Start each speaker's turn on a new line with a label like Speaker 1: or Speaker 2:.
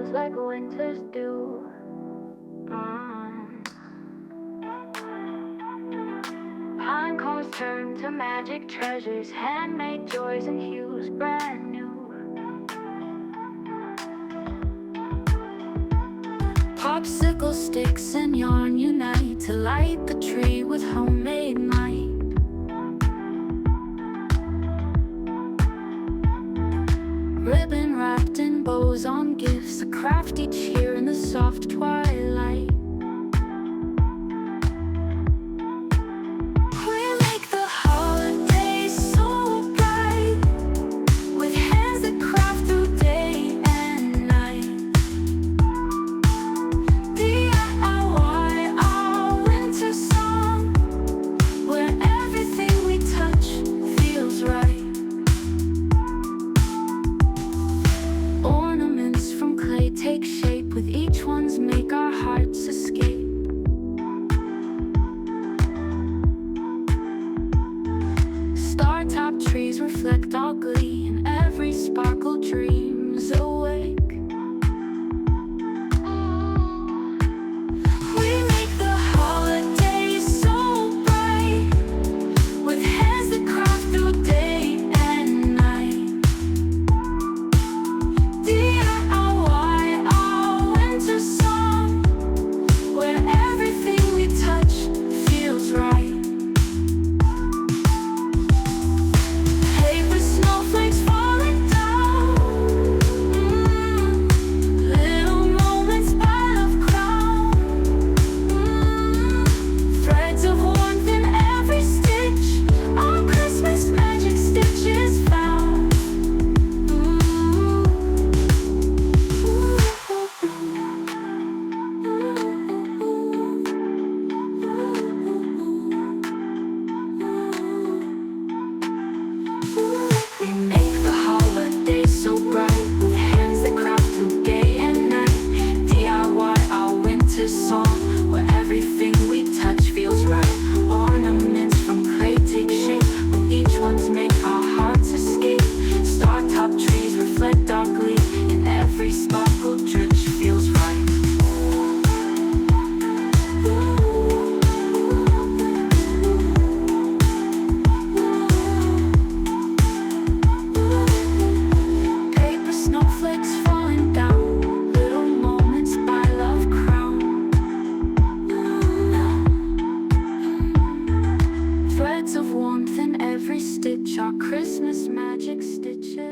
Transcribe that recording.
Speaker 1: feels like winter's dew. Mm. Pine cones turn to magic treasures, handmade joys and hues brand new. Popsicle sticks and yarn unite to light the tree with homemade might. Ribbon wrapped in bows on gifts, a crafty cheer in the soft twilight. We make the holidays so bright, with hands that craft through day and night. DIY, our winter song, where everything we touch feels right. Ornaments from clay take shape, with each one's make our hearts escape. Star-topped trees reflect our glee, and every sparkle dreams awake. We make the holidays so bright, with hands that craft through day and night. DIY, our winter song, where everything we touch feels right. Paper snowflakes falling down, little moments by love crown, threads of warmth in every stitch, our Christmas magic stitches found. We make the holidays so bright, with hands that craft through day and night. DIY, our winter song, where everything we touch feels right. Ornaments from clay take shape, with each one's make our hearts escape. Star-topped trees reflect our glee, and every sparkle drip feels right. Paper snowflakes falling down, little moments by love crown. Threads of warmth in every stitch, our Christmas magic stitches.